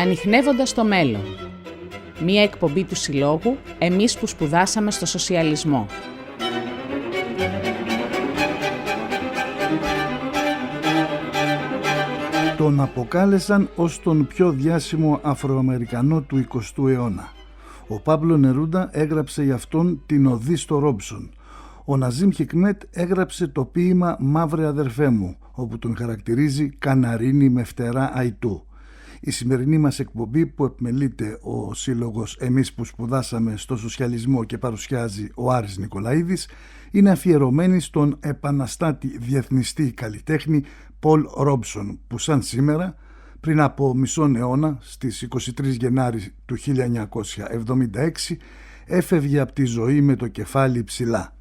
Ανιχνεύοντας το μέλλον. Μία εκπομπή του Συλλόγου «Εμείς που σπουδάσαμε στο σοσιαλισμό». Τον αποκάλεσαν ως τον πιο διάσημο Αφροαμερικανό του 20ου αιώνα. Ο Πάμπλο Νερούντα έγραψε για αυτόν την Οδή στο Ρόμπσον. Ο Ναζίμ Χικμέτ έγραψε το ποίημα «Μαύρε αδερφέ μου», όπου τον χαρακτηρίζει «καναρίνι με φτερά αϊτού». Η σημερινή μας εκπομπή, που επιμελείται ο Σύλλογος «Εμείς που σπουδάσαμε στο σοσιαλισμό» και παρουσιάζει ο Άρης Νικολαίδης, είναι αφιερωμένη στον επαναστάτη διεθνιστή καλλιτέχνη Πολ Ρόμπσον, που σαν σήμερα, πριν από μισόν αιώνα, στις 23 Γενάρη του 1976, έφευγε από τη ζωή με το κεφάλι ψηλά.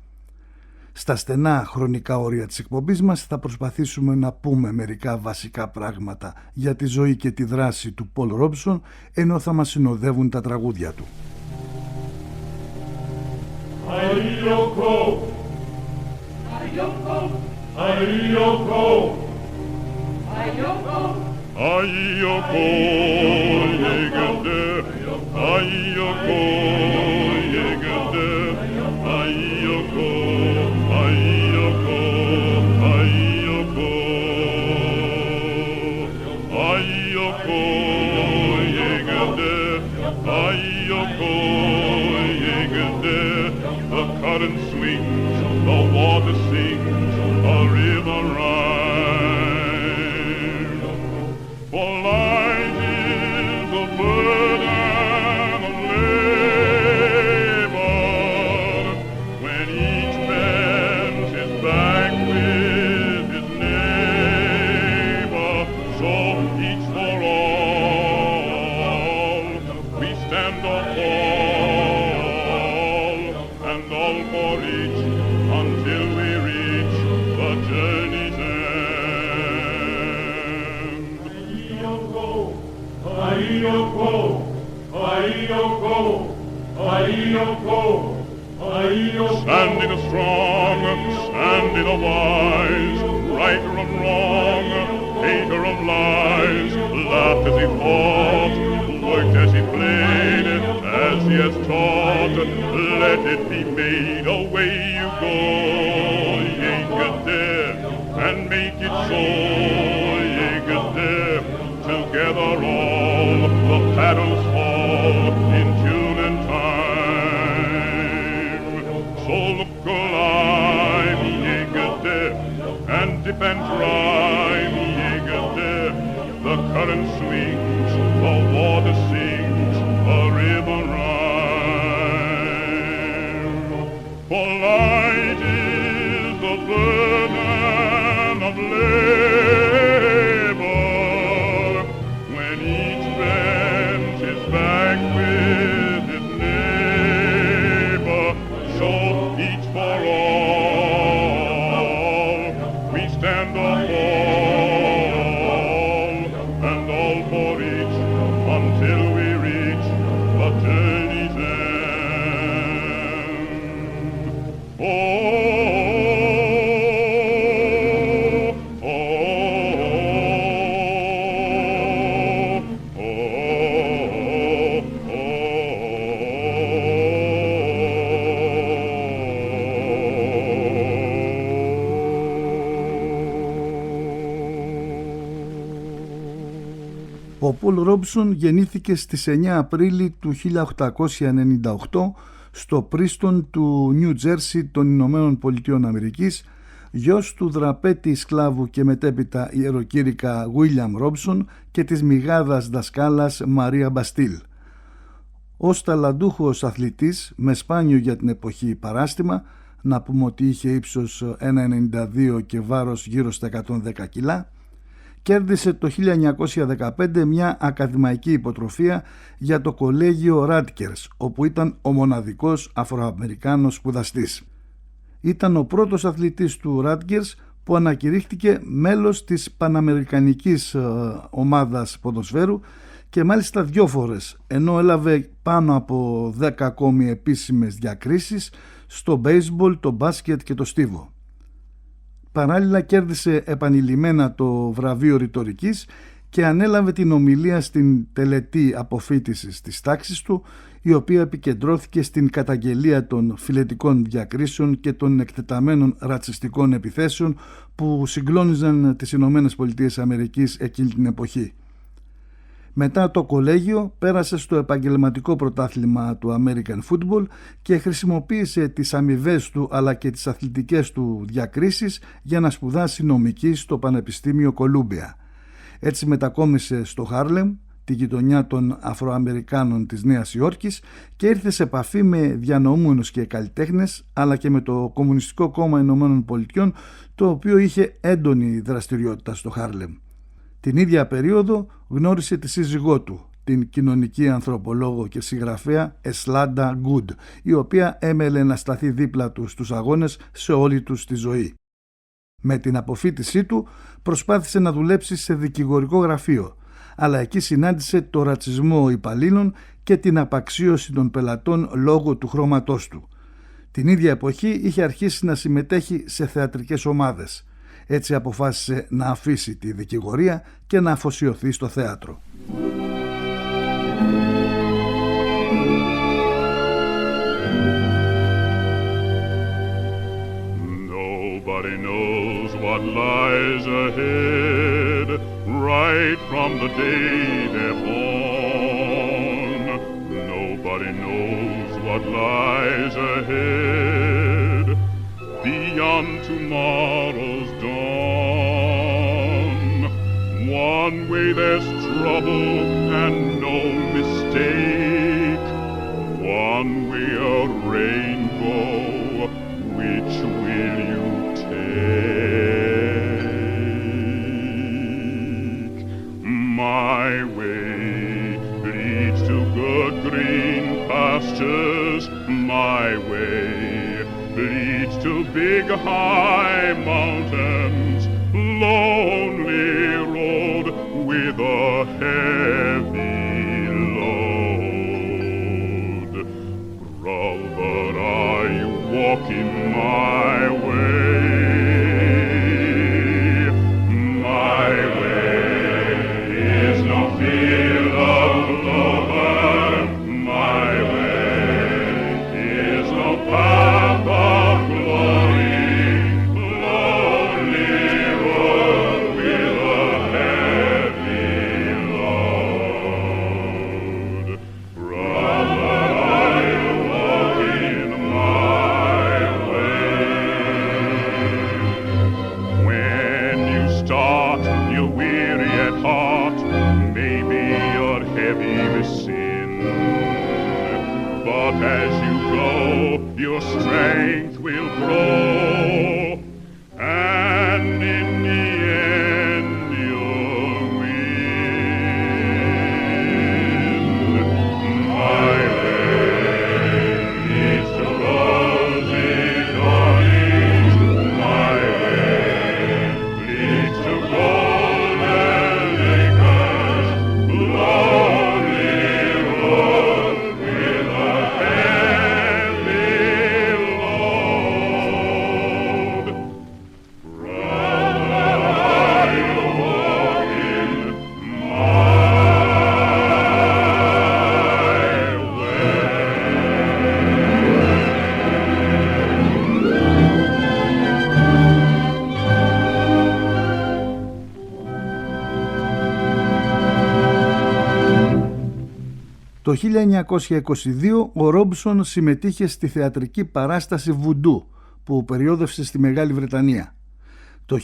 Στα στενά χρονικά όρια της εκπομπής μας θα προσπαθήσουμε να πούμε μερικά βασικά πράγματα για τη ζωή και τη δράση του Πολ Ρόμπσον, ενώ θα μας συνοδεύουν τα τραγούδια του. Current swings, the water sings, a river runs. For light is the burden of labor, when each bends his back with his neighbor, so each for all, we stand or fall, and all for each, until we reach the journey's end. Ai-yo-go, ai-yo-go, ai-yo-go, ai-yo-go, ai-yo-go. Standing strong, standing a wise, righter of wrong, hater of lies, laughed as he fought, worked as he played, as he has taught, let it be made, away you go, Yegede, and make it so, Yegede, together all the paddles fall in tune and time. So look alive, Yegede, and dip and drive, Yegede, the current swings, the water sings, a river runs. For light is the burden of labor, when each bends his back with his neighbor, so each for all, we stand or fall, and all for each, until we reach the journey's end. Oh, oh, oh, Ο Πολ Ρόμπσον γεννήθηκε στις 9 Απρίλη του 1898 στο Πρίστον του Νιου Τζέρσι των Ηνωμένων Πολιτειών Αμερικής, γιος του δραπέτη σκλάβου και μετέπειτα ιεροκήρυκα Βίλιαμ Ρόμπσον και της μηγάδας δασκάλας Μαρία Μπαστίλ. Ως ταλαντούχος αθλητής με σπάνιο για την εποχή παράστημα, να πούμε ότι είχε ύψος 1,92 και βάρος γύρω στα 110 κιλά, κέρδισε το 1915 μια ακαδημαϊκή υποτροφία για το κολέγιο Ράτκερς, όπου ήταν ο μοναδικός Αφροαμερικάνος σπουδαστής. Ήταν ο πρώτος αθλητής του Ράτκερς που ανακηρύχθηκε μέλος της Παναμερικανικής ομάδας ποδοσφαίρου και μάλιστα 2 φορές, ενώ έλαβε πάνω από 10 ακόμη επίσημες διακρίσεις στο μπέισμπολ, το μπάσκετ και το στίβο. Παράλληλα κέρδισε επανειλημμένα το βραβείο ρητορικής και ανέλαβε την ομιλία στην τελετή αποφοίτησης της τάξης του, η οποία επικεντρώθηκε στην καταγγελία των φυλετικών διακρίσεων και των εκτεταμένων ρατσιστικών επιθέσεων που συγκλώνιζαν τις ΗΠΑ εκείνη την εποχή. Μετά το κολέγιο πέρασε στο επαγγελματικό πρωτάθλημα του American Football και χρησιμοποίησε τις αμοιβές του αλλά και τις αθλητικές του διακρίσεις για να σπουδάσει νομική στο Πανεπιστήμιο Κολούμπια. Έτσι μετακόμισε στο Χάρλεμ, τη γειτονιά των Αφροαμερικάνων της Νέας Υόρκης, και ήρθε σε επαφή με διανοούμενους και καλλιτέχνες αλλά και με το Κομμουνιστικό Κόμμα Ηνωμένων Πολιτειών, το οποίο είχε έντονη δραστηριότητα στο Χάρλεμ. Την ίδια περίοδο γνώρισε τη σύζυγό του, την κοινωνική ανθρωπολόγο και συγγραφέα Εσλάντα Γκούντ, η οποία έμελε να σταθεί δίπλα του στους αγώνες σε όλη τους τη ζωή. Με την αποφοίτησή του προσπάθησε να δουλέψει σε δικηγορικό γραφείο, αλλά εκεί συνάντησε το ρατσισμό υπαλλήλων και την απαξίωση των πελατών λόγω του χρώματός του. Την ίδια εποχή είχε αρχίσει να συμμετέχει σε θεατρικές ομάδες. Έτσι αποφάσισε να αφήσει τη δικηγορία και να αφοσιωθεί στο θέατρο. Nobody knows what lies ahead right from the day they're born. Nobody knows what lies ahead beyond tomorrow's dawn. One way there's trouble and no mistake, one way a rainbow, which will you take? My way leads to good green pastures, my way leads to big high mountains, lonely road with a heavy load. Brother, are you walking my way? My way is no field of clover, my way is no path of glory, lonely road with a heavy load. Brother, are you walking my way? When you start, you're weary at heart, maybe you're heavy with sin. But as you go, your strength will grow, and in the end you'll win. My way leads to rosy dawning, my way leads to golden acres, lonely road with a heavy load. Brother, are you walking my way? Το 1922 ο Ρόμπσον συμμετείχε στη θεατρική παράσταση Βουντού που περιόδευσε στη Μεγάλη Βρετανία. Το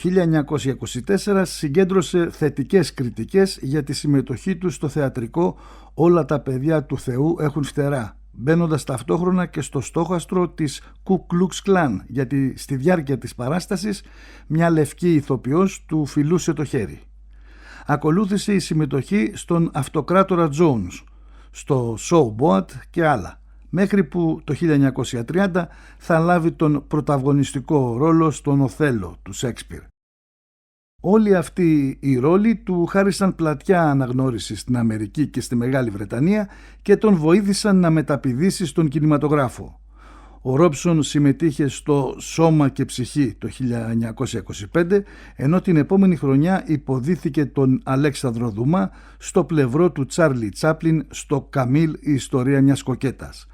1924 συγκέντρωσε θετικές κριτικές για τη συμμετοχή του στο θεατρικό «Όλα τα παιδιά του Θεού έχουν φτερά», μπαίνοντας ταυτόχρονα και στο στόχαστρο της Ku Klux Klan, γιατί στη διάρκεια της παράστασης μια λευκή ηθοποιός του φιλούσε το χέρι. Ακολούθησε η συμμετοχή στον Αυτοκράτορα Jones, στο Show Boat και άλλα, μέχρι που το 1930 θα λάβει τον πρωταγωνιστικό ρόλο στον Οθέλο του Σέξπιρ. Όλοι αυτοί οι ρόλοι του χάρισαν πλατιά αναγνώριση στην Αμερική και στη Μεγάλη Βρετανία και τον βοήθησαν να μεταπηδήσει στον κινηματογράφο. Ο Ρόμπσον συμμετείχε στο «Σώμα και ψυχή» το 1925, ενώ την επόμενη χρονιά υποδίθηκε τον Αλέξανδρο Δουμά στο πλευρό του Τσάρλι Τσάπλιν στο «Καμίλ, η ιστορία μιας κοκέτας».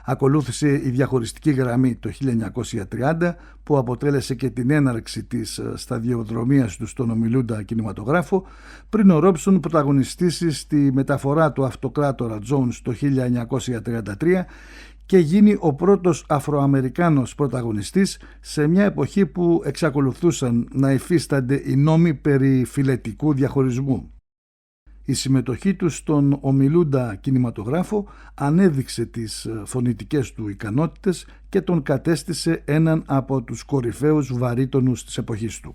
Ακολούθησε η διαχωριστική γραμμή το 1930 που αποτέλεσε και την έναρξη της σταδιοδρομίας του στον ομιλούντα κινηματογράφο, πριν ο Ρόμπσον πρωταγωνιστήσει στη μεταφορά του Αυτοκράτορα Τζόουνς το 1933 και γίνει ο πρώτος Αφροαμερικάνος πρωταγωνιστής σε μια εποχή που εξακολουθούσαν να υφίστανται οι νόμοι περί φυλετικού διαχωρισμού. Η συμμετοχή του στον ομιλούντα κινηματογράφο ανέδειξε τις φωνητικές του ικανότητες και τον κατέστησε έναν από τους κορυφαίους βαρύτονους της εποχής του.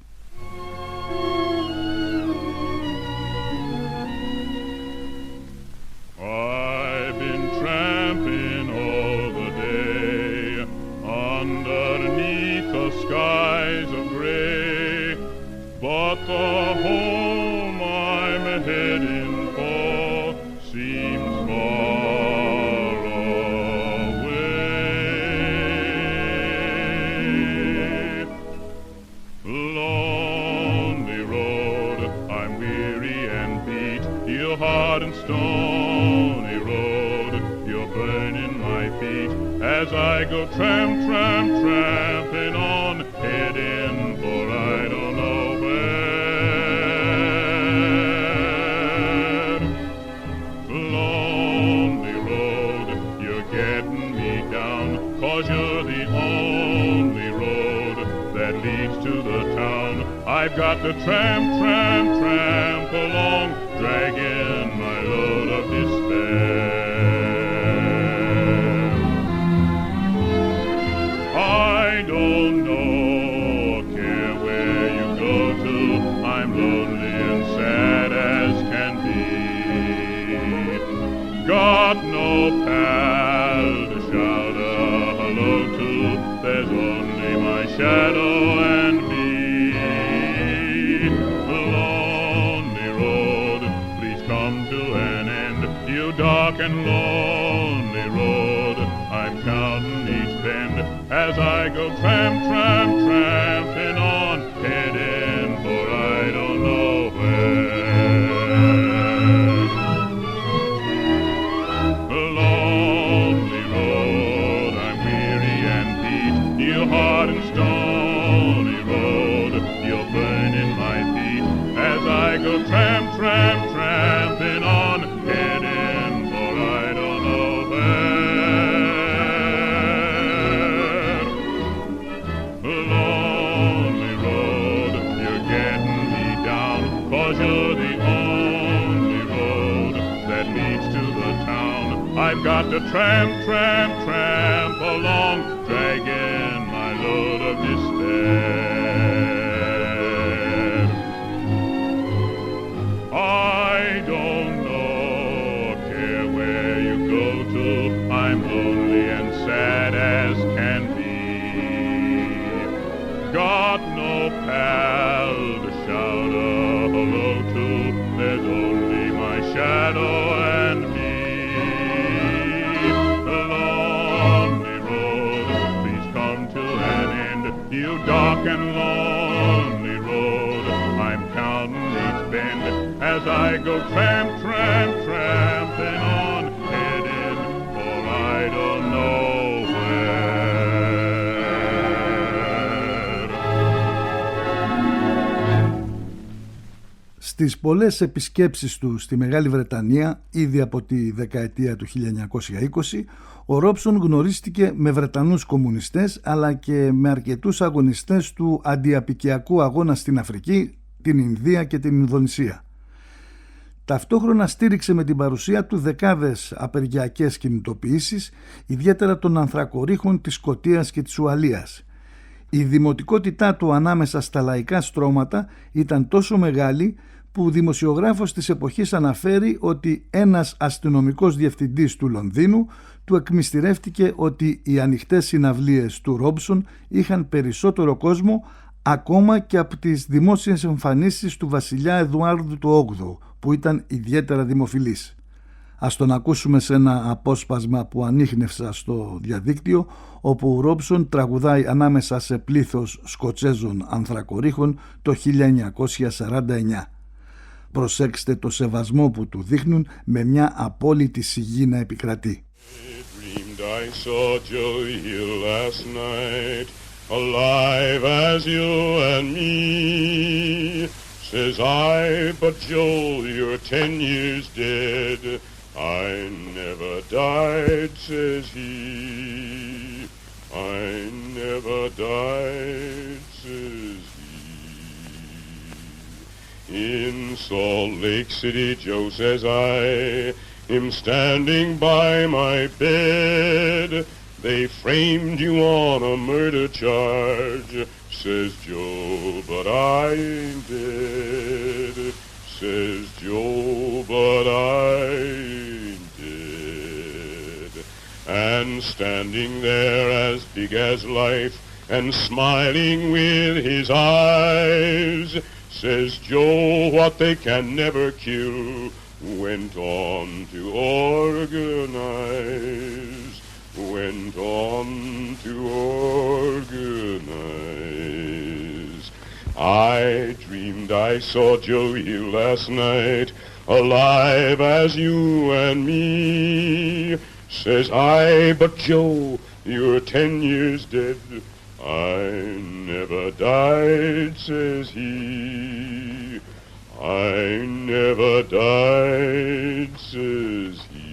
As I go tramp, tramp, tramping on, heading for I don't know where. Lonely road, you're getting me down, 'cause you're the only road that leads to the town. I've got to tramp, tramp, tramp along, dragging my load of despair. I don't know, care where you go to, I'm lonely and sad as can be. Got no pal to shout a hello to, there's only my shadow and me. The lonely road, please come to an end, you dark and lonely road, I'm counting each bend as I go tramp, tramp, tramping on, heading for I don't know where. The lonely road, I'm weary and beat, you hard and stony road, you're burning my feet as I go tramp, tramp, tramping on, heading for I don't know where. You're the only road that leads to the town. I've got to tramp, tramp, tramp along, dragging my load of despair. I don't know, care where you go to, I'm lonely and sad as can be. Got no pal to shout hello to, there's only my shadow and me. The lonely road, please come to an end, you dark and lonely road, I'm counting each bend as I go tramp, tramp, tramping on, heading for I don't know where. Στις πολλές επισκέψεις του στη Μεγάλη Βρετανία, ήδη από τη δεκαετία του 1920, ο Ρόμπσον γνωρίστηκε με Βρετανούς κομμουνιστές αλλά και με αρκετούς αγωνιστές του αντιαπικιακού αγώνα στην Αφρική, την Ινδία και την Ινδονησία. Ταυτόχρονα στήριξε με την παρουσία του δεκάδες απεργιακές κινητοποιήσεις, ιδιαίτερα των ανθρακορίχων της Σκωτίας και της Ουαλίας. Η δημοτικότητά του ανάμεσα στα λαϊκά στρώματα ήταν τόσο μεγάλη που ο δημοσιογράφος της εποχής αναφέρει ότι ένας αστυνομικός διευθυντής του Λονδίνου του εκμυστηρεύτηκε ότι οι ανοιχτές συναυλίες του Ρόμπσον είχαν περισσότερο κόσμο ακόμα και από τις δημόσιες εμφανίσεις του βασιλιά Εδουάρδου του 8ου, που ήταν ιδιαίτερα δημοφιλής. Ας τον ακούσουμε σε ένα απόσπασμα που ανίχνευσα στο διαδίκτυο, όπου ο Ρόμπσον τραγουδάει ανάμεσα σε πλήθος Σκοτσέζων ανθρακορίχων το 1949. Προσέξτε το σεβασμό που του δείχνουν με μια απόλυτη σιγή να επικρατεί. I saw Joey here last night, alive as you and me. Says I, but Joel, you're 10 years dead. I never died, says he. I never died, says he. In Salt Lake City, Joe says I, him standing by my bed. They framed you on a murder charge, says Joe, but I ain't dead. Says Joe, but I ain't dead. And standing there as big as life and smiling with his eyes, says Joe, what they can never kill went on to organize, went on to organize. I dreamed I saw Joey last night, alive as you and me. Says I, but Joe, you're 10 years dead. I never died, says he. I never died, says he.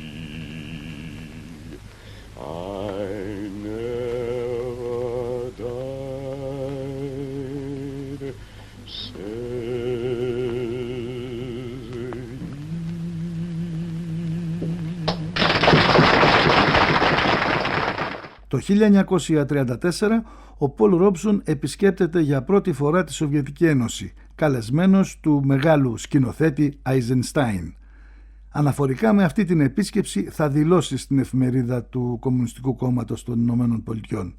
I never died, says he. Το 1934 ο Πολ Ρόμπσον επισκέπτεται για πρώτη φορά τη Σοβιετική Ένωση, καλεσμένος του μεγάλου σκηνοθέτη Eisenstein. Αναφορικά με αυτή την επίσκεψη θα δηλώσει στην εφημερίδα του Κομμουνιστικού Κόμματος των Ηνωμένων Πολιτειών: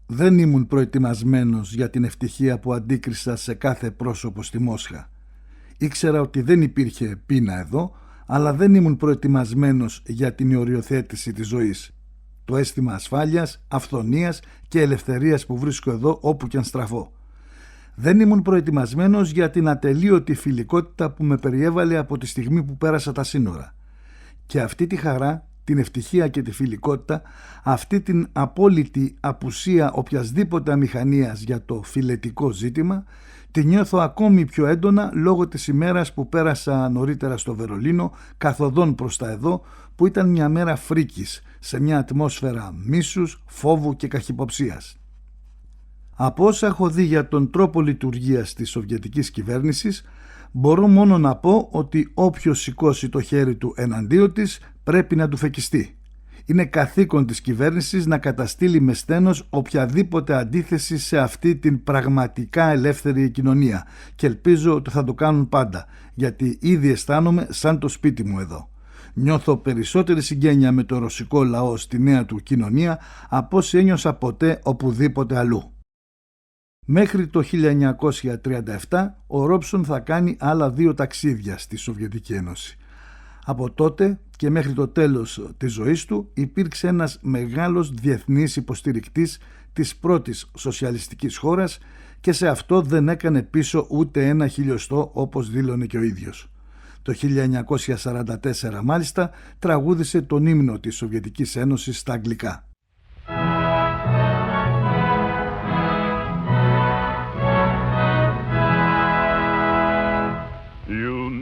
«Δεν ήμουν προετοιμασμένος για την ευτυχία που αντίκρισα σε κάθε πρόσωπο στη Μόσχα. Ήξερα ότι δεν υπήρχε πείνα εδώ, αλλά δεν ήμουν προετοιμασμένος για την οριοθέτηση της ζωής. Το αίσθημα ασφάλειας, αυθονίας και ελευθερίας που βρίσκω εδώ όπου και αν στραφώ. Δεν ήμουν προετοιμασμένος για την ατελείωτη φιλικότητα που με περιέβαλε από τη στιγμή που πέρασα τα σύνορα. Και αυτή τη χαρά, την ευτυχία και τη φιλικότητα, αυτή την απόλυτη απουσία οποιασδήποτε αμηχανίας για το φιλετικό ζήτημα, τη νιώθω ακόμη πιο έντονα λόγω της ημέρας που πέρασα νωρίτερα στο Βερολίνο, καθοδόν προς τα εδώ, που ήταν μια μέρα φρίκης, σε μια ατμόσφαιρα μίσους, φόβου και καχυποψίας. Από όσα έχω δει για τον τρόπο λειτουργίας της Σοβιετικής κυβέρνησης, μπορώ μόνο να πω ότι όποιος σηκώσει το χέρι του εναντίον της πρέπει να του φεκιστεί. Είναι καθήκον της κυβέρνησης να καταστήλει με στένος οποιαδήποτε αντίθεση σε αυτή την πραγματικά ελεύθερη κοινωνία, και ελπίζω ότι θα το κάνουν πάντα, γιατί ήδη αισθάνομαι σαν το σπίτι μου εδώ. Νιώθω περισσότερη συγγένεια με το ρωσικό λαό στη νέα του κοινωνία από όσοι ένιωσα ποτέ οπουδήποτε αλλού». Μέχρι το 1937 ο Ρόμπσον θα κάνει άλλα 2 ταξίδια στη Σοβιετική Ένωση. Από τότε και μέχρι το τέλος της ζωής του υπήρξε ένας μεγάλος διεθνής υποστηρικτής της πρώτης σοσιαλιστικής χώρας και σε αυτό δεν έκανε πίσω ούτε ένα χιλιοστό, όπως δήλωνε και ο ίδιος. Το 1944 μάλιστα τραγούδισε τον ύμνο της Σοβιετικής Ένωσης στα αγγλικά.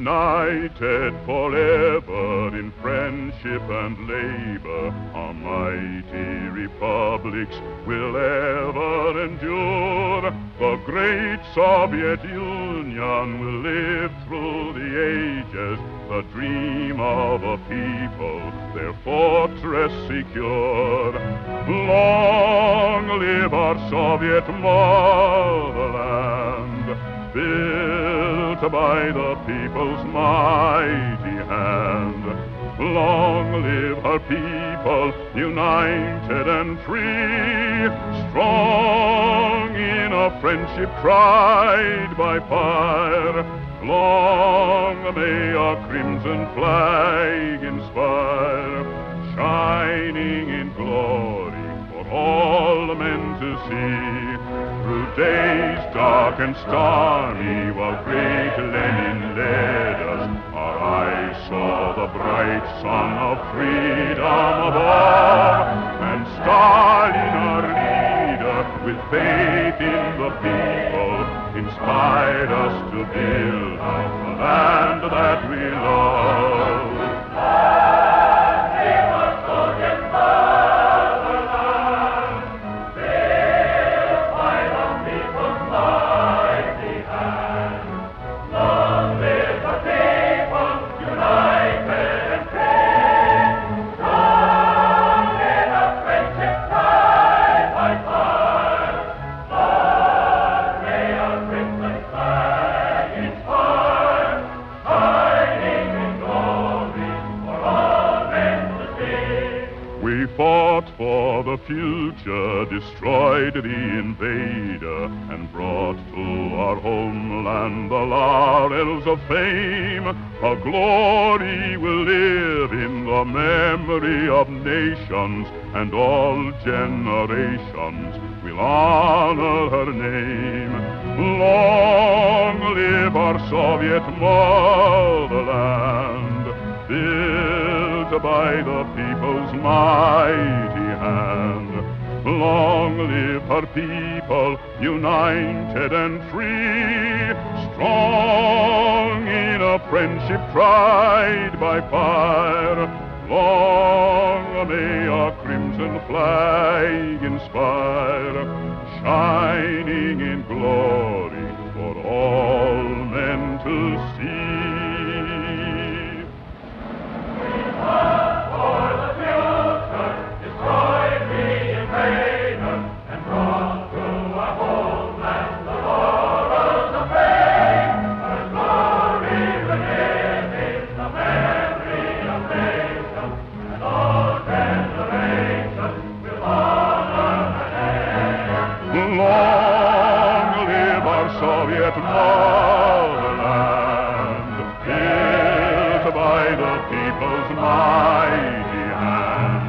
United forever in friendship and labor, our mighty republics will ever endure. The great Soviet Union will live through the ages, the dream of a people, their fortress secure. Long live our Soviet motherland, built by the people's mighty hand. Long live our people, united and free, strong in a friendship tried by fire. Long may our crimson flag in see. Through days dark and stormy, while great Lenin led us, our eyes saw the bright sun of freedom above, and Stalin, our leader, with faith in the people, inspired us to build out the land that we love. For the future, destroyed the invader, and brought to our homeland the laurels of fame. Our glory will live in the memory of nations, and all generations will honor her name. Long live our Soviet motherland, built by the people's mighty hand. Long live her people, united and free, strong in a friendship tried by fire. Long may our crimson flag inspire, shining in glory for all men to see. Soviet motherland, built by the people's mighty hand.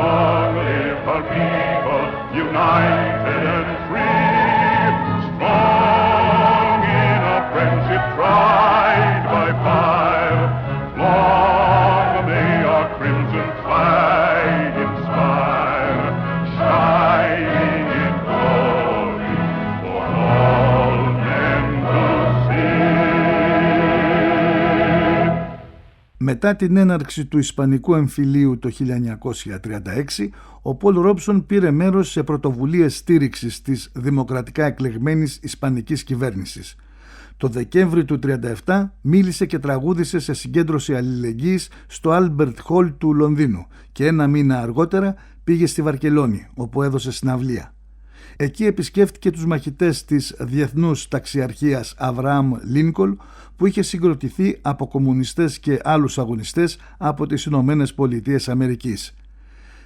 Long live our people, united and free, strong in a friendship tried by fire. Long may our crimson flag inspire, shining in glory for all. Μετά την έναρξη του Ισπανικού εμφυλίου το 1936, ο Πολ Ρόμπσον πήρε μέρος σε πρωτοβουλίες στήριξης της δημοκρατικά εκλεγμένης Ισπανικής κυβέρνησης. Το Δεκέμβρη του 1937 μίλησε και τραγούδισε σε συγκέντρωση αλληλεγγύης στο Albert Hall του Λονδίνου και ένα μήνα αργότερα πήγε στη Βαρκελόνη, όπου έδωσε συναυλία. Εκεί επισκέφτηκε τους μαχητές της Διεθνούς Ταξιαρχίας Αβραάμ Λίνκολν, που είχε συγκροτηθεί από κομμουνιστές και άλλους αγωνιστές από τις Ηνωμένες Πολιτείες Αμερικής.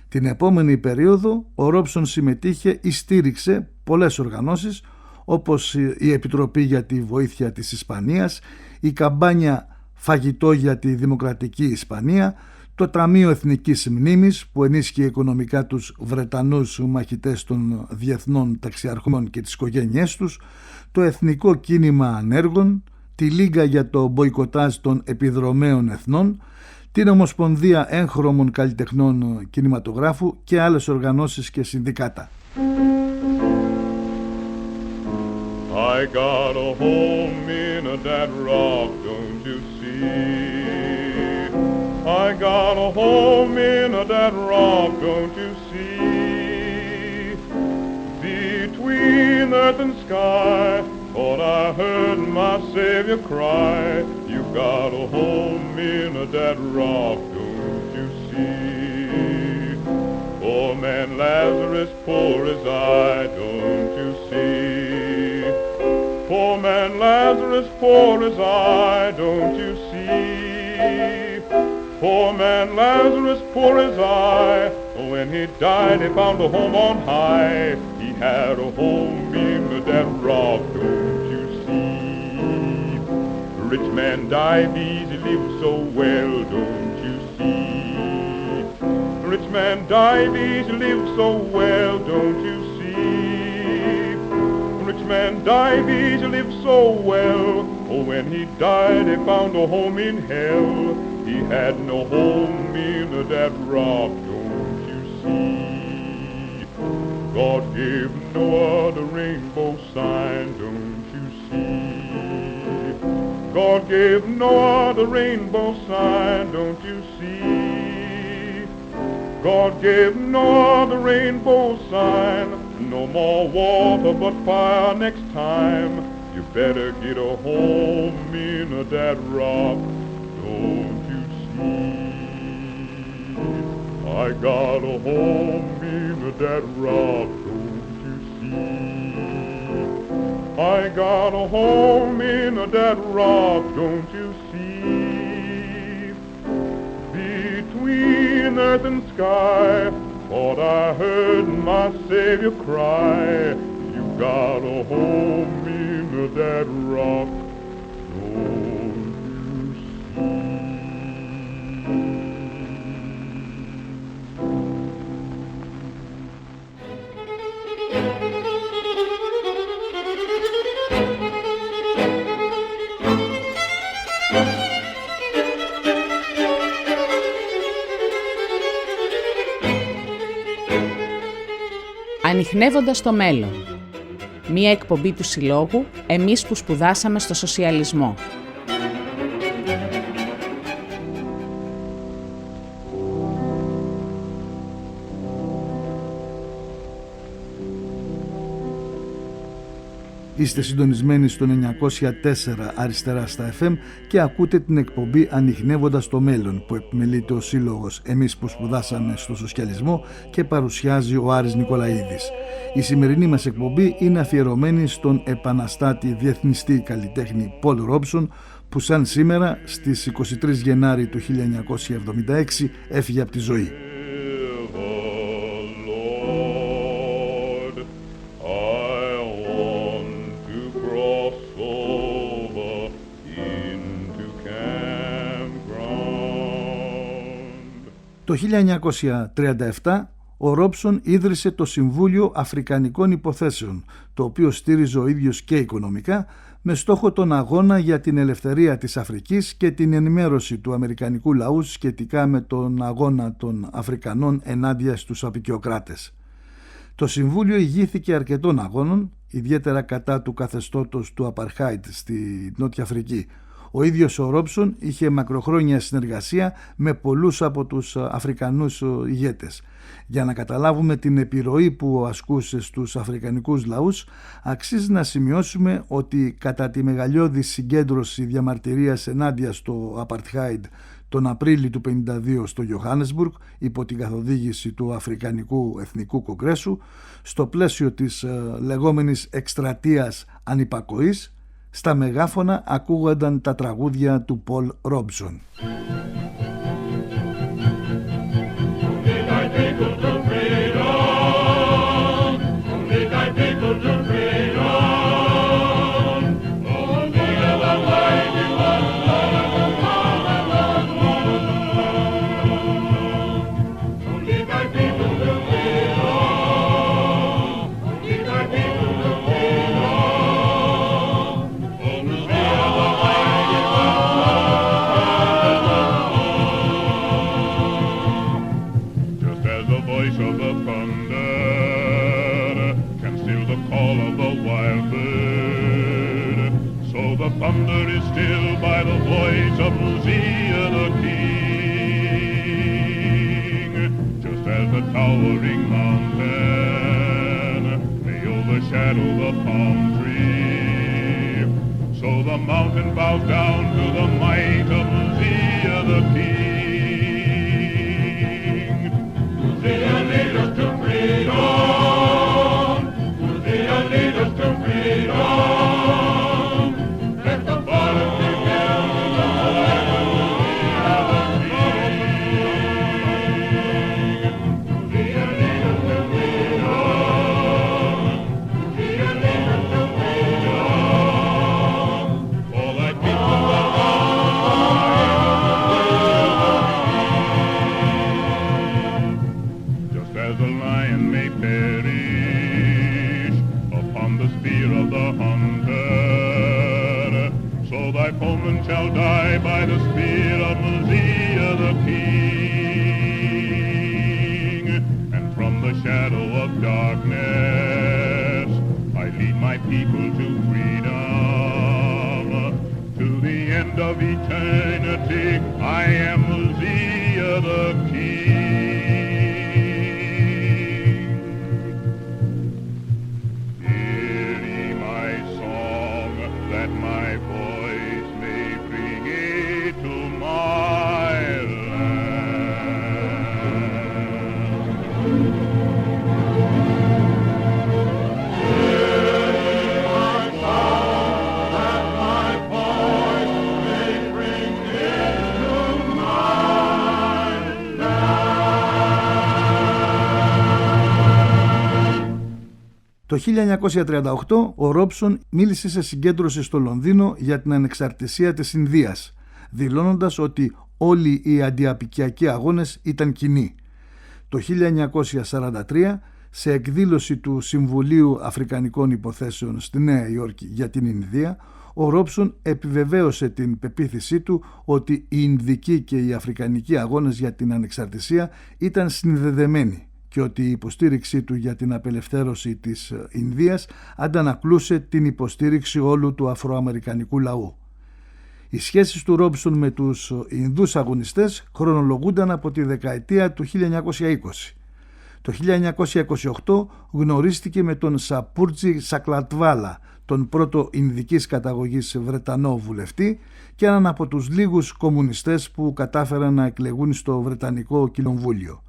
Την επόμενη περίοδο ο Ρόμπσον συμμετείχε ή στήριξε πολλές οργανώσεις, όπως η Επιτροπή για τη Βοήθεια της Ισπανίας, η Καμπάνια Φαγητό για τη Δημοκρατική Ισπανία, το Ταμείο Εθνικής Μνήμης που ενίσχυε οικονομικά τους Βρετανούς μαχητές των Διεθνών Ταξιαρχών και τις οικογένειές τους, το Εθνικό Κίνημα Ανέργων, τη Λίγκα για το Μποϊκοτάζ των Επιδρομέων Εθνών, την Ομοσπονδία Έγχρωμων Καλλιτεχνών Κινηματογράφου και άλλες οργανώσεις και συνδικάτα. I got a home in that rock, don't you see? I got a home in that rock, don't you see? Between earth and sky, thought I heard my Savior cry, you've got a home in that rock, don't you see? Poor man Lazarus, poor as I, don't you see? Poor man Lazarus, poor as I, don't you see? Poor man Lazarus, poor as I, when he died he found a home on high. He had a home in that rock, don't you see? Rich man died easy, lived so well, don't you see? Rich man died easy, lived so well, don't you see? man Dives lived so well. Oh, when he died, he found a home in hell. He had no home in that rock, don't you see? God gave Noah the rainbow sign, don't you see? God gave Noah the rainbow sign, don't you see? God gave Noah the rainbow sign. No more water but fire next time. You better get a home in that rock, don't you see? I got a home in that rock, don't you see? I got a home in that rock, don't you see? Between earth and sky, thought I heard my Savior cry, you got a home in that rock, don't you see? Ανιχνεύοντας το μέλλον. Μία εκπομπή του Συλλόγου «Εμείς που σπουδάσαμε στο σοσιαλισμό». Είστε συντονισμένοι στο 904 αριστερά στα FM και ακούτε την εκπομπή «Ανιχνεύοντας το μέλλον» που επιμελείται ο Σύλλογος «Εμείς που σπουδάσαμε στο σοσιαλισμό» και παρουσιάζει ο Άρης Νικολαίδης. Η σημερινή μας εκπομπή είναι αφιερωμένη στον επαναστάτη διεθνιστή καλλιτέχνη Πολ Ρόμπσον, που σαν σήμερα στις 23 Γενάρη του 1976 έφυγε από τη ζωή. Το 1937 ο Ρόμπσον ίδρυσε το Συμβούλιο Αφρικανικών Υποθέσεων, το οποίο στήριζε ο ίδιος και οικονομικά, με στόχο τον αγώνα για την ελευθερία της Αφρικής και την ενημέρωση του αμερικανικού λαού σχετικά με τον αγώνα των Αφρικανών ενάντια στους αποικιοκράτες. Το Συμβούλιο ηγήθηκε αρκετών αγώνων, ιδιαίτερα κατά του καθεστώτος του Απαρχάιτ στη Νότια Αφρική. Ο ίδιος ο Ρόμπσον είχε μακροχρόνια συνεργασία με πολλούς από τους Αφρικανούς ηγέτες. Για να καταλάβουμε την επιρροή που ασκούσε στους αφρικανικούς λαούς, αξίζει να σημειώσουμε ότι κατά τη μεγαλειώδη συγκέντρωση διαμαρτυρίας ενάντια στο Απαρτχάιντ τον Απρίλιο του 1952 στο Johannesburg, υπό την καθοδήγηση του Αφρικανικού Εθνικού Κογκρέσου, στο πλαίσιο της λεγόμενης εκστρατείας ανυπακοής, στα μεγάφωνα ακούγονταν τα τραγούδια του Πολ Ρόμπσον. Thunder is still by the voice of Uzziah the king, just as the towering mountain may overshadow the palm tree, so the mountain bows down to the might of Uzziah the king. Uzziah lead us to freedom, Uzziah lead us to freedom. the king. Hear ye my song, that my voice may bring it to my Το 1938 ο Ρόμπσον μίλησε σε συγκέντρωση στο Λονδίνο για την ανεξαρτησία της Ινδίας, δηλώνοντας ότι όλοι οι αντιαπικιακοί αγώνες ήταν κοινοί. Το 1943, σε εκδήλωση του Συμβουλίου Αφρικανικών Υποθέσεων στη Νέα Υόρκη για την Ινδία, ο Ρόμπσον επιβεβαίωσε την πεποίθησή του ότι οι Ινδικοί και οι Αφρικανικοί αγώνες για την ανεξαρτησία ήταν συνδεδεμένοι και ότι η υποστήριξή του για την απελευθέρωση της Ινδίας αντανακλούσε την υποστήριξη όλου του αφροαμερικανικού λαού. Οι σχέσεις του Ρόμπσον με τους Ινδούς αγωνιστές χρονολογούνταν από τη δεκαετία του 1920. Το 1928 γνωρίστηκε με τον Σαπούρτζι Σακλατβάλα, τον πρώτο Ινδικής καταγωγής Βρετανό βουλευτή και έναν από τους λίγους κομμουνιστές που κατάφεραν να εκλεγούν στο Βρετανικό Κοινοβούλιο.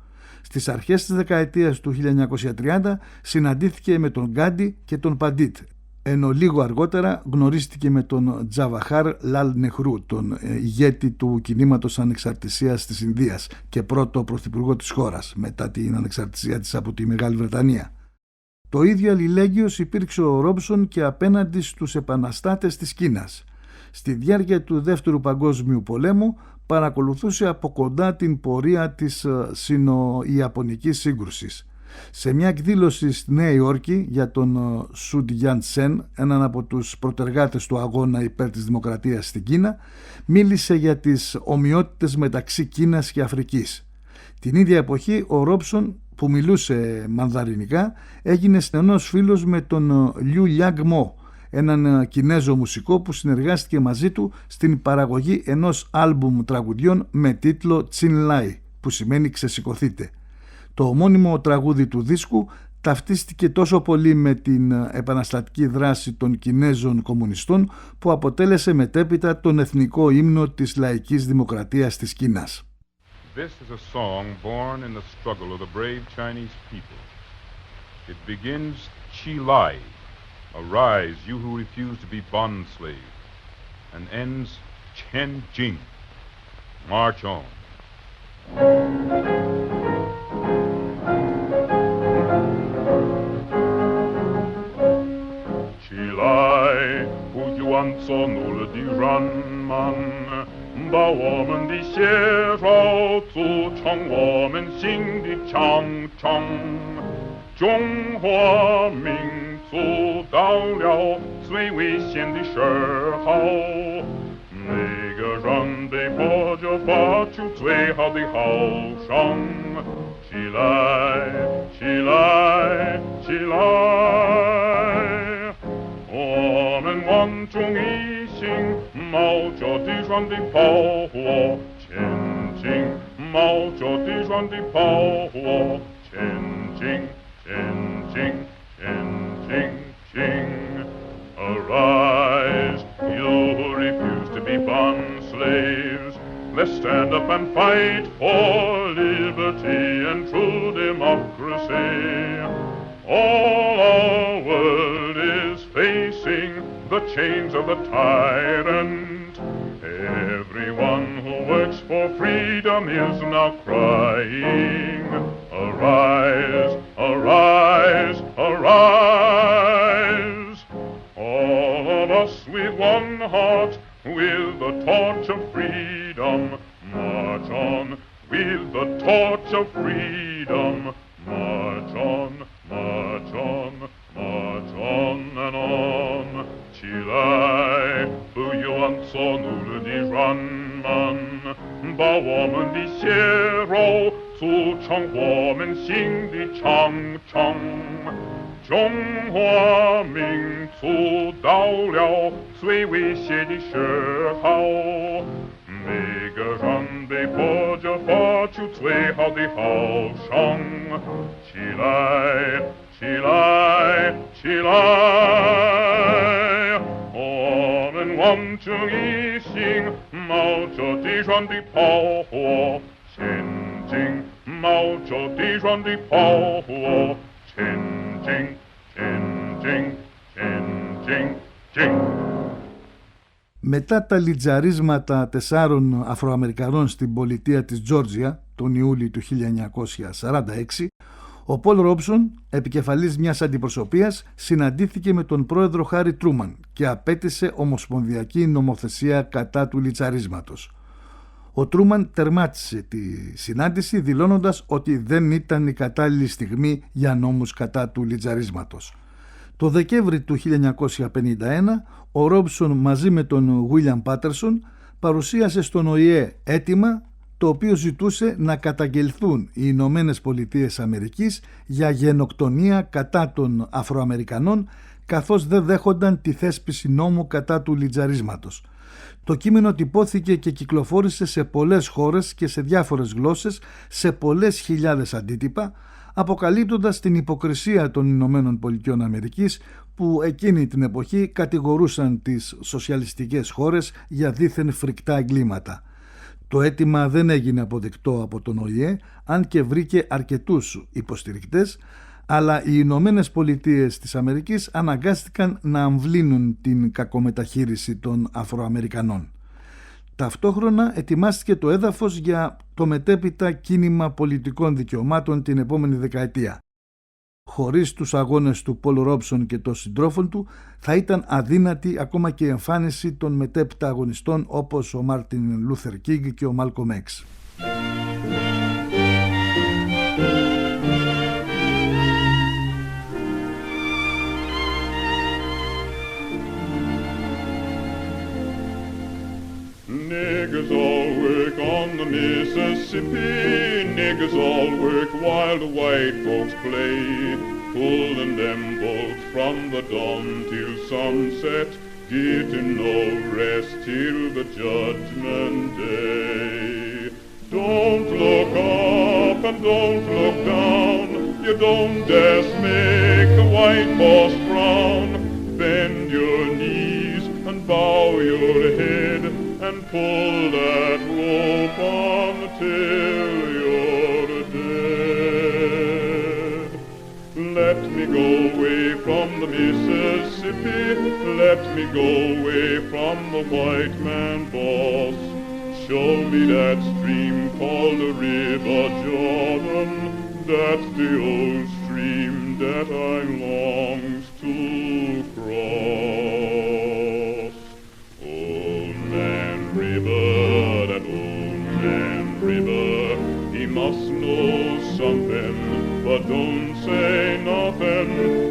Στις αρχές της δεκαετίας του 1930 συναντήθηκε με τον Γκάντι και τον Παντίτ, ενώ λίγο αργότερα γνωρίστηκε με τον Τζαβαχάρ Λαλ Νεχρού, τον ηγέτη του κινήματος ανεξαρτησίας της Ινδίας και πρώτο πρωθυπουργό της χώρας μετά την ανεξαρτησία της από τη Μεγάλη Βρετανία. Το ίδιο αλληλέγγυος υπήρξε ο Ρόμπσον και απέναντι στους επαναστάτες της Κίνας. Στη διάρκεια του Δεύτερου Παγκόσμιου Πολέμου παρακολουθούσε από κοντά την πορεία της Σινο-Ιαπωνικής σύγκρουσης. Σε μια εκδήλωση στη Νέα Υόρκη για τον Σου Ντιάν Τσεν, έναν από τους προτεργάτες του αγώνα υπέρ της δημοκρατίας στην Κίνα, μίλησε για τις ομοιότητες μεταξύ Κίνας και Αφρικής. Την ίδια εποχή ο Ρόμπσον, που μιλούσε μανδαρινικά, έγινε στενός φίλος με τον Λιου Λιάγκ Μό, έναν Κινέζο μουσικό που συνεργάστηκε μαζί του στην παραγωγή ενός άλμπουμ τραγουδιών με τίτλο Τσιν Λάι, που σημαίνει «Ξεσηκωθείτε». Το ομώνυμο τραγούδι του δίσκου ταυτίστηκε τόσο πολύ με την επαναστατική δράση των Κινέζων κομμουνιστών που αποτέλεσε μετέπειτα τον εθνικό ύμνο της λαϊκής δημοκρατίας της Κίνας. This is a song born in the struggle of the brave Chinese people. It begins Chi Lai, arise you who refuse to be bond slave, and ends Chen Jing, march on. Chi Lai, 不许往左努力的人们，把我们的血肉组成我们新的长城。中华民族到了最危险的时候，每个人被迫着发出最好的吼声。起来，起来，起来！我们万众一心，冒着敌人的炮火前进，冒着敌人的炮火前进，前进，前进，进。Arise, you who refuse to be bond slaves. Let's stand up and fight for liberty and true democracy. All our world is facing the chains of the tyrant. Everyone who works for freedom is now crying. Arise, arise, arise. All of us with one heart, with the torch of freedom, march on. With the torch of freedom, march on, march on, march on and on. 起来，不要往左努力的人们，把我们的血肉组成我们新的长城。中华民族到了最危险的时候，每个 Gerandy Boja Fortu Twee how the Hauschong Chilai, Chilai, Chilai Omen Wam Chung Yixing Mao Zho Di Xuan Di Pao Huo Chen Jing Mao Zho Di Xuan Di Pao Huo Chen Jing Chen Jing Chen Jing Jing. Μετά τα λιτζαρίσματα 4 Αφροαμερικανών στην πολιτεία της Τζόρτζια τον Ιούλιο του 1946, ο Πολ Ρόμπσον, επικεφαλής μιας αντιπροσωπείας, συναντήθηκε με τον πρόεδρο Χάρι Τρούμαν και απέτησε ομοσπονδιακή νομοθεσία κατά του λιτζαρίσματος. Ο Τρούμαν τερμάτισε τη συνάντηση δηλώνοντας ότι δεν ήταν η κατάλληλη στιγμή για νόμους κατά του λιτζαρίσματος. Το Δεκέμβρη του 1951, ο Ρόμπσον μαζί με τον Βίλιαμ Πάτερσον παρουσίασε στον ΟΗΕ αίτημα το οποίο ζητούσε να καταγγελθούν οι Ηνωμένες Πολιτείες Αμερικής για γενοκτονία κατά των Αφροαμερικανών, καθώς δεν δέχονταν τη θέσπιση νόμου κατά του λιτζαρίσματος. Το κείμενο τυπώθηκε και κυκλοφόρησε σε πολλές χώρες και σε διάφορες γλώσσες, σε πολλές χιλιάδες αντίτυπα, αποκαλύπτοντας την υποκρισία των Ηνωμένων Πολιτειών Αμερικής, που εκείνη την εποχή κατηγορούσαν τις σοσιαλιστικές χώρες για δήθεν φρικτά εγκλήματα. Το αίτημα δεν έγινε αποδεκτό από τον ΟΗΕ, αν και βρήκε αρκετούς υποστηρικτές, αλλά οι Ηνωμένες Πολιτείες της Αμερικής αναγκάστηκαν να αμβλύνουν την κακομεταχείριση των Αφροαμερικανών. Ταυτόχρονα ετοιμάστηκε το έδαφος για το μετέπειτα κίνημα πολιτικών δικαιωμάτων την επόμενη δεκαετία. Χωρίς τους αγώνες του Πολ Ρόμπσον και των συντρόφων του, θα ήταν αδύνατη ακόμα και η εμφάνιση των μετέπειτα αγωνιστών όπως ο Μάρτιν Λούθερ Κίνγκ και ο Μάλκομ Έξ. Niggers all work on the Mississippi, niggers all work while the white folks play, pulling them bolts from the dawn till sunset, getting no rest till the judgment day. Don't look up and don't look down, you don't dare make the white boss frown. Bend your knees and bow your head and pull that rope on till you're dead. Let me go away from the Mississippi, let me go away from the white man boss. Show me that stream called the River Jordan, that's the old stream that I longs to cross. Old Man River, that old man River, he must know something, but don't say nothing.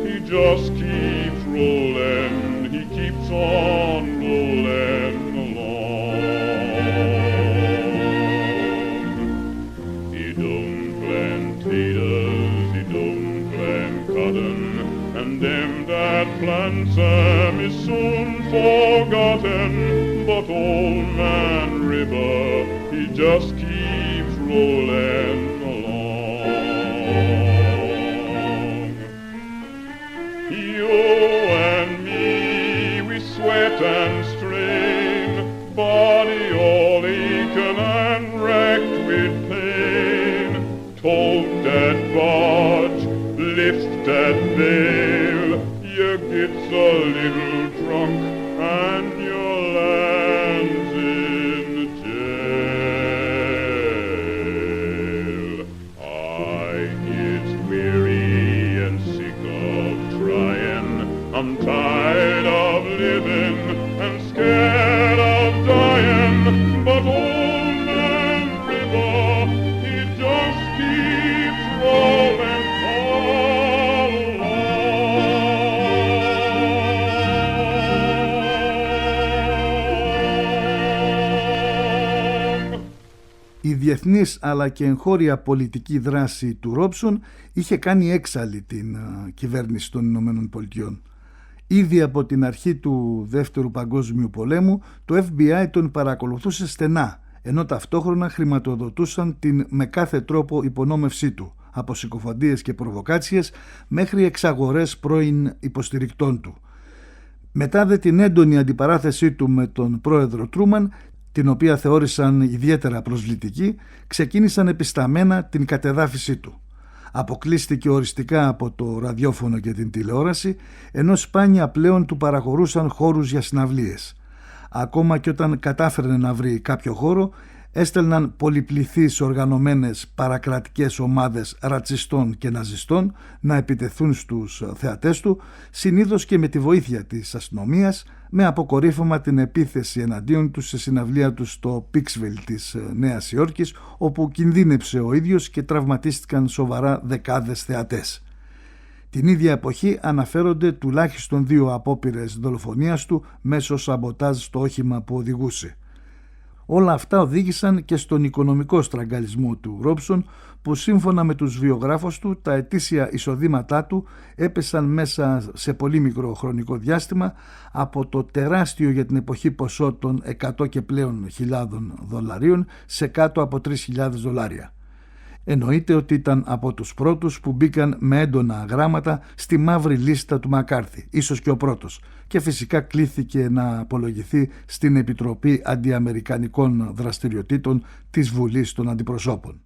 He just keeps rolling, he keeps on rolling along. He don't plant taters, he don't plant cotton, and them that plants them is soon forgotten. But old man River, he just keeps rolling along. You and me, we sweat and strain, body all aching and racked with pain. Tote that barge, lift that bale, you gets a little drunk and your land's in the jail. I gets weary and sick of trying, I'm tired of living and scared of dying, but old man River, he just keeps rolling along. Η διεθνής αλλά και εγχώρια πολιτική δράση του Ρόμπσον είχε κάνει έξαλλη την κυβέρνηση των Ηνωμένων Πολιτειών. Ήδη από την αρχή του Δεύτερου Παγκόσμιου Πολέμου το FBI τον παρακολουθούσε στενά, ενώ ταυτόχρονα χρηματοδοτούσαν την με κάθε τρόπο υπονόμευσή του, από συκοφαντίες και προβοκάτσιες μέχρι εξαγορές πρώην υποστηρικτών του. Μετά δε την έντονη αντιπαράθεσή του με τον πρόεδρο Τρούμαν, την οποία θεώρησαν ιδιαίτερα προσβλητική, ξεκίνησαν επισταμμένα την κατεδάφιση του. Αποκλείστηκε οριστικά από το ραδιόφωνο και την τηλεόραση, ενώ σπάνια πλέον του παραχωρούσαν χώρους για συναυλίες. Ακόμα και όταν κατάφερνε να βρει κάποιο χώρο, έστελναν πολυπληθείς οργανωμένες παρακρατικές ομάδες ρατσιστών και ναζιστών να επιτεθούν στους θεατές του, συνήθως και με τη βοήθεια της αστυνομίας, με αποκορύφωμα την επίθεση εναντίον τους σε συναυλία του στο Πίξβιλ της Νέας Υόρκης, όπου κινδύνεψε ο ίδιος και τραυματίστηκαν σοβαρά δεκάδες θεατές. Την ίδια εποχή αναφέρονται τουλάχιστον 2 απόπειρες δολοφονίας του μέσω σαμποτάζ στο όχημα που οδηγούσε. Όλα αυτά οδήγησαν και στον οικονομικό στραγγαλισμό του Ρόμπσον, που σύμφωνα με τους βιογράφους του τα ετήσια εισοδήματά του έπεσαν μέσα σε πολύ μικρό χρονικό διάστημα από το τεράστιο για την εποχή ποσό των 100 και πλέον χιλιάδων δολαρίων σε κάτω από $3.000. Εννοείται ότι ήταν από τους πρώτους που μπήκαν με έντονα γράμματα στη μαύρη λίστα του Μακάρθι, ίσως και ο πρώτος, και φυσικά κλήθηκε να απολογηθεί στην Επιτροπή Αντιαμερικανικών Δραστηριοτήτων της Βουλής των Αντιπροσώπων.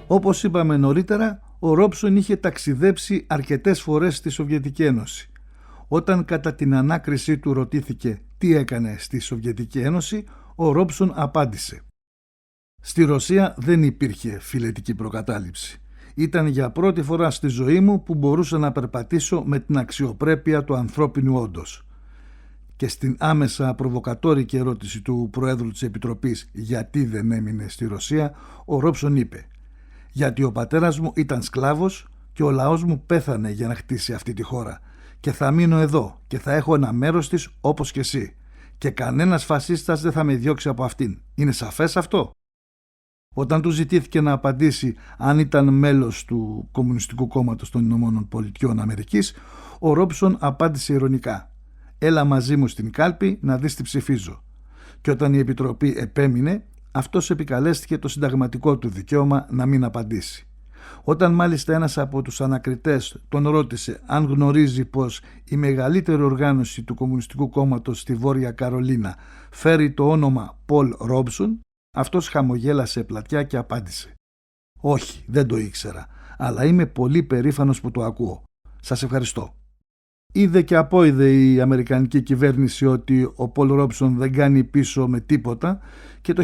Όπως είπαμε νωρίτερα, ο Ρόμπσον είχε ταξιδέψει αρκετές φορές στη Σοβιετική Ένωση. Όταν κατά την ανάκρισή του ρωτήθηκε τι έκανε στη Σοβιετική Ένωση, ο Ρόμπσον απάντησε: «Στη Ρωσία δεν υπήρχε φιλετική προκατάληψη. Ήταν για πρώτη φορά στη ζωή μου που μπορούσα να περπατήσω με την αξιοπρέπεια του ανθρώπινου όντως». Και στην άμεσα προβοκατόρικη ερώτηση του Προέδρου της Επιτροπής γιατί δεν έμεινε στη Ρωσία, ο Ρόμπσον είπε: «Γιατί ο πατέρας μου ήταν σκλάβος και ο λαός μου πέθανε για να χτίσει αυτή τη χώρα και θα μείνω εδώ και θα έχω ένα μέρος της όπως και εσύ και κανένας φασίστας δεν θα με διώξει από αυτήν. Είναι σαφές αυτό?» Όταν του ζητήθηκε να απαντήσει αν ήταν μέλος του Κομμουνιστικού Κόμματος των Ηνωμένων Πολιτειών Αμερικής, ο Ρόμπσον απάντησε ειρωνικά: «Έλα μαζί μου στην κάλπη να δεις τι ψηφίζω». Και όταν η Επιτροπή επέμεινε, αυτός επικαλέστηκε το συνταγματικό του δικαίωμα να μην απαντήσει. Όταν μάλιστα ένας από τους ανακριτές τον ρώτησε αν γνωρίζει πως η μεγαλύτερη οργάνωση του Κομμουνιστικού Κόμματος στη Βόρεια Καρολίνα φέρει το όνομα Πολ Ρόμπσον, αυτός χαμογέλασε πλατιά και απάντησε: «Όχι, δεν το ήξερα, αλλά είμαι πολύ περήφανος που το ακούω. Σας ευχαριστώ». Είδε και απόειδε η Αμερικανική κυβέρνηση ότι ο Πολ Ρόμπσον δεν κάνει πίσω με τίποτα και το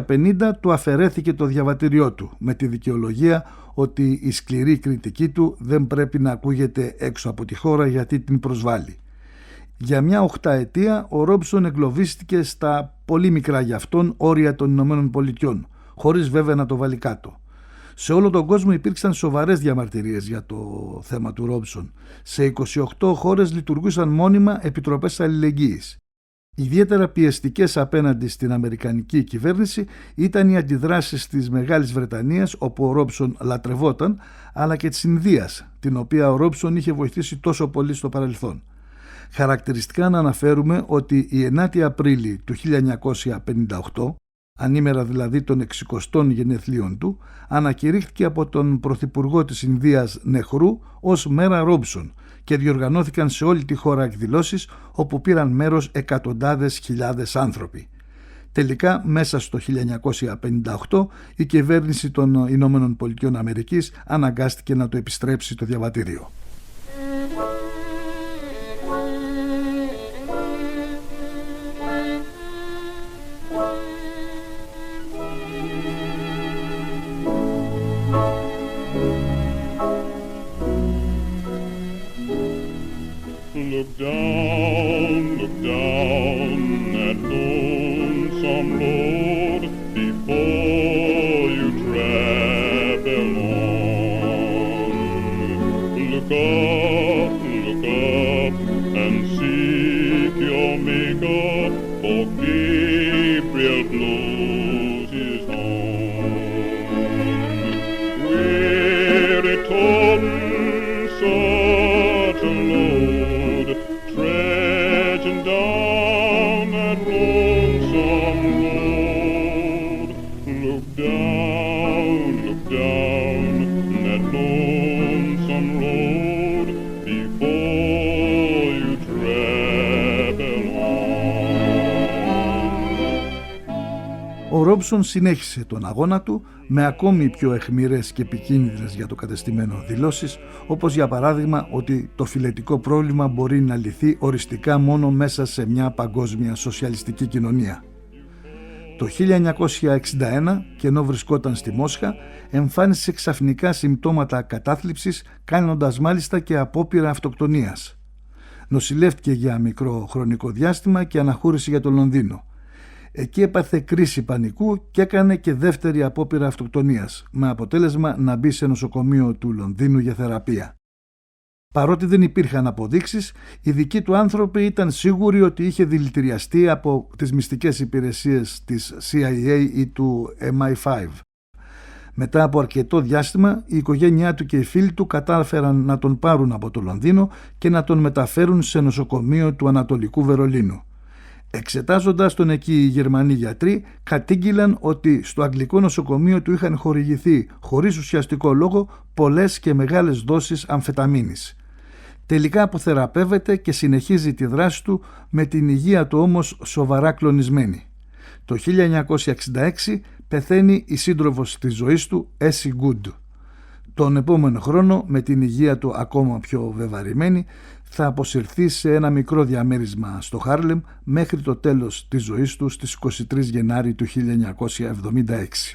1950 του αφαιρέθηκε το διαβατήριό του με τη δικαιολογία ότι η σκληρή κριτική του δεν πρέπει να ακούγεται έξω από τη χώρα γιατί την προσβάλλει. Για μια 8 ετία ο Ρόμπσον εγκλωβίστηκε στα πολύ μικρά για αυτόν όρια των Ηνωμένων Πολιτειών, χωρίς βέβαια να το βάλει κάτω. Σε όλο τον κόσμο υπήρξαν σοβαρές διαμαρτυρίες για το θέμα του Ρόμπσον. Σε 28 χώρες λειτουργούσαν μόνιμα επιτροπές αλληλεγγύης. Ιδιαίτερα πιεστικές απέναντι στην Αμερικανική κυβέρνηση ήταν οι αντιδράσεις της Μεγάλης Βρετανίας, όπου ο Ρόμπσον λατρευόταν, αλλά και της Ινδίας, την οποία ο Ρόμπσον είχε βοηθήσει τόσο πολύ στο παρελθόν. Χαρακτηριστικά να αναφέρουμε ότι η 9η Απρίλη του 1958, ανήμερα δηλαδή των 60 γενεθλίων του, ανακηρύχθηκε από τον Πρωθυπουργό της Ινδίας Νεχρού ως μέρα Ρόμπσον και διοργανώθηκαν σε όλη τη χώρα εκδηλώσεις όπου πήραν μέρος εκατοντάδες χιλιάδες άνθρωποι. Τελικά, μέσα στο 1958, η κυβέρνηση των Ηνωμένων Πολιτειών Αμερικής αναγκάστηκε να το επιστρέψει το διαβατήριο. Look down that lonesome road before you travel on. Look Jamaica, for Gabriel blows his horn. Weary toting such a load, trudging down that lonesome road. Look down that lonesome road before you travel on. Ο Ρόμπσον συνέχισε τον αγώνα του με ακόμη πιο αιχμηρές και επικίνδυνες για το κατεστημένο δηλώσεις, όπως για παράδειγμα ότι το φιλετικό πρόβλημα μπορεί να λυθεί οριστικά μόνο μέσα σε μια παγκόσμια σοσιαλιστική κοινωνία. Το 1961, και ενώ βρισκόταν στη Μόσχα, εμφάνισε ξαφνικά συμπτώματα κατάθλιψης, κάνοντας μάλιστα και απόπειρα αυτοκτονίας. Νοσηλεύτηκε για μικρό χρονικό διάστημα και αναχώρησε για το Λονδίνο. Εκεί έπαθε κρίση πανικού και έκανε και δεύτερη απόπειρα αυτοκτονίας, με αποτέλεσμα να μπει σε νοσοκομείο του Λονδίνου για θεραπεία. Παρότι δεν υπήρχαν αποδείξεις, οι δικοί του άνθρωποι ήταν σίγουροι ότι είχε δηλητηριαστεί από τις μυστικές υπηρεσίες της CIA ή του MI5. Μετά από αρκετό διάστημα, η οικογένειά του και οι φίλοι του κατάφεραν να τον πάρουν από το Λονδίνο και να τον μεταφέρουν σε νοσοκομείο του Ανατολικού Βερολίνου. Εξετάζοντας τον εκεί οι Γερμανοί γιατροί, κατήγγειλαν ότι στο αγγλικό νοσοκομείο του είχαν χορηγηθεί χωρίς ουσιαστικό λόγο πολλές και μεγάλες δόσεις αμφεταμίνης. Τελικά αποθεραπεύεται και συνεχίζει τη δράση του, με την υγεία του όμως σοβαρά κλονισμένη. Το 1966 πεθαίνει η σύντροφος της ζωής του, Essie Good. Τον επόμενο χρόνο, με την υγεία του ακόμα πιο βεβαρημένη, θα αποσυρθεί σε ένα μικρό διαμέρισμα στο Χάρλεμ μέχρι το τέλος της ζωής του στις 23 Γενάρη του 1976.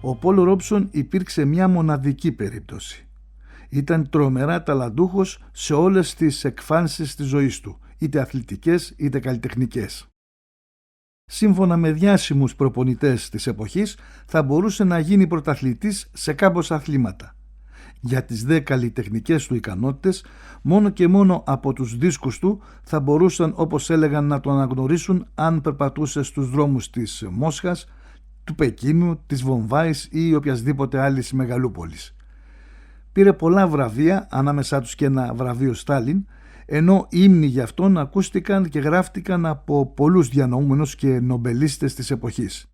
Ο Πολ Ρόμπσον υπήρξε μια μοναδική περίπτωση. Ήταν τρομερά ταλαντούχος σε όλες τις εκφάνσεις της ζωής του, είτε αθλητικές είτε καλλιτεχνικές. Σύμφωνα με διάσημους προπονητές της εποχής, θα μπορούσε να γίνει πρωταθλητής σε κάμποσα αθλήματα. Για τις δε καλλιτεχνικές του ικανότητες, μόνο και μόνο από τους δίσκους του θα μπορούσαν, όπως έλεγαν, να το αναγνωρίσουν αν περπατούσε στους δρόμους της Μόσχας, του Πεκίνου, της Βομβάης ή οποιασδήποτε άλλης μεγαλούπολης. Πήρε πολλά βραβεία, ανάμεσά τους και ένα βραβείο Στάλιν, ενώ οι ύμνοι για αυτόν ακούστηκαν και γράφτηκαν από πολλούς διανοούμενους και νομπελίστες της εποχής.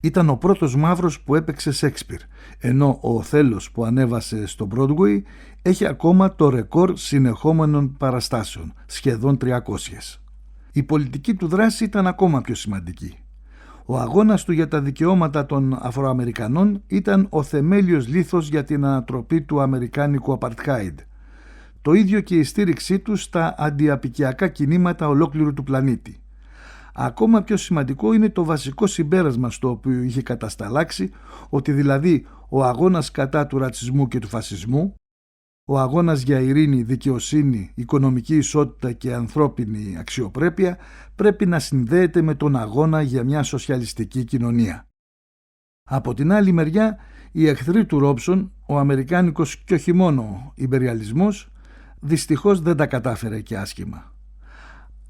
Ήταν ο πρώτος μαύρος που έπαιξε Σέξπιρ, ενώ ο Οθέλος που ανέβασε στο Broadway έχει ακόμα το ρεκόρ συνεχόμενων παραστάσεων, σχεδόν 300. Η πολιτική του δράση ήταν ακόμα πιο σημαντική. Ο αγώνας του για τα δικαιώματα των Αφροαμερικανών ήταν ο θεμέλιος λίθος για την ανατροπή του αμερικάνικου Apartheid. Το ίδιο και η στήριξή του στα αντιαπικιακά κινήματα ολόκληρου του πλανήτη. Ακόμα πιο σημαντικό είναι το βασικό συμπέρασμα στο οποίο είχε κατασταλάξει, ότι δηλαδή ο αγώνας κατά του ρατσισμού και του φασισμού, ο αγώνας για ειρήνη, δικαιοσύνη, οικονομική ισότητα και ανθρώπινη αξιοπρέπεια πρέπει να συνδέεται με τον αγώνα για μια σοσιαλιστική κοινωνία. Από την άλλη μεριά, οι εχθροί του Ρόμπσον, ο αμερικάνικος και όχι μόνο ιμπεριαλισμός, δυστυχώς δεν τα κατάφερε και άσχημα.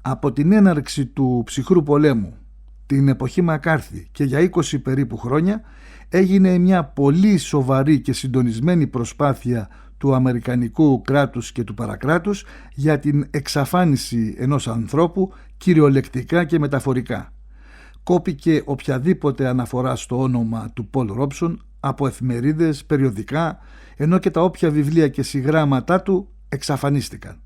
Από την έναρξη του ψυχρού πολέμου, την εποχή Μακάρθι και για 20 περίπου χρόνια, έγινε μια πολύ σοβαρή και συντονισμένη προσπάθεια του αμερικανικού κράτους και του παρακράτους για την εξαφάνιση ενός ανθρώπου κυριολεκτικά και μεταφορικά. Κόπηκε οποιαδήποτε αναφορά στο όνομα του Πολ Ρόμπσον από εφημερίδες, περιοδικά, ενώ και τα όποια βιβλία και συγγράμματά του εξαφανίστηκαν.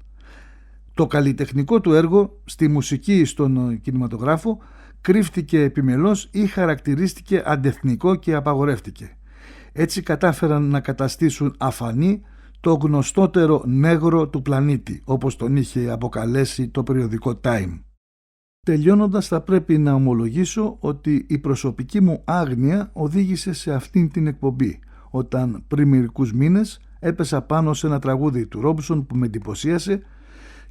Το καλλιτεχνικό του έργο στη μουσική ή στον κινηματογράφο κρύφτηκε επιμελώς ή χαρακτηρίστηκε αντεθνικό και απαγορεύτηκε. Έτσι κατάφεραν να καταστήσουν αφανή το γνωστότερο νέγρο του πλανήτη, όπως τον είχε αποκαλέσει το περιοδικό Time. Τελειώνοντας, θα πρέπει να ομολογήσω ότι η προσωπική μου άγνοια οδήγησε σε αυτήν την εκπομπή, όταν πριν μερικούς μήνες έπεσα πάνω σε ένα τραγούδι του Ρόμπσον που με εντυπωσίασε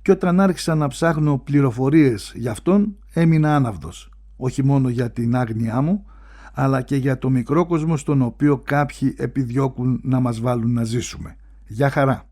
και όταν άρχισα να ψάχνω πληροφορίες για αυτόν έμεινα άναυδος, όχι μόνο για την άγνοιά μου, αλλά και για το μικρό κόσμο στον οποίο κάποιοι επιδιώκουν να μας βάλουν να ζήσουμε. Γεια χαρά!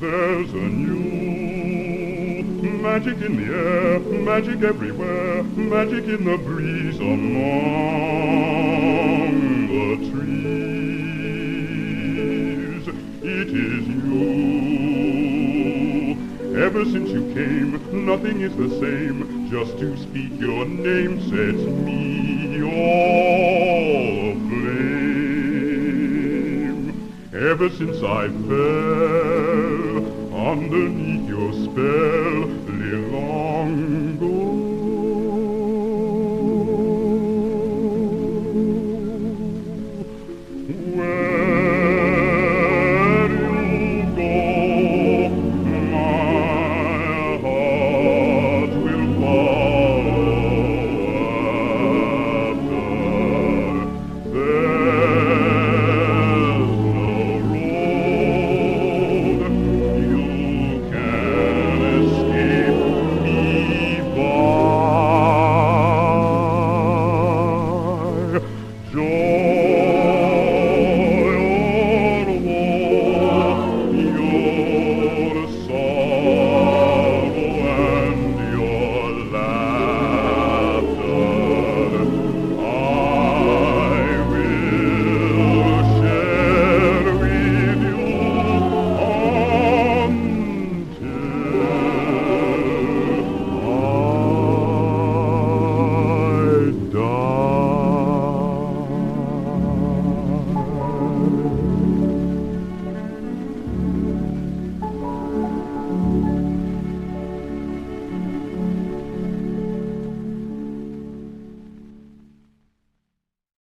There's a new magic in the air, magic everywhere, magic in the breeze among the trees. It is you. Ever since you came, nothing is the same. Just to speak your name sets me all aflame. Ever since I fell underneath your spell,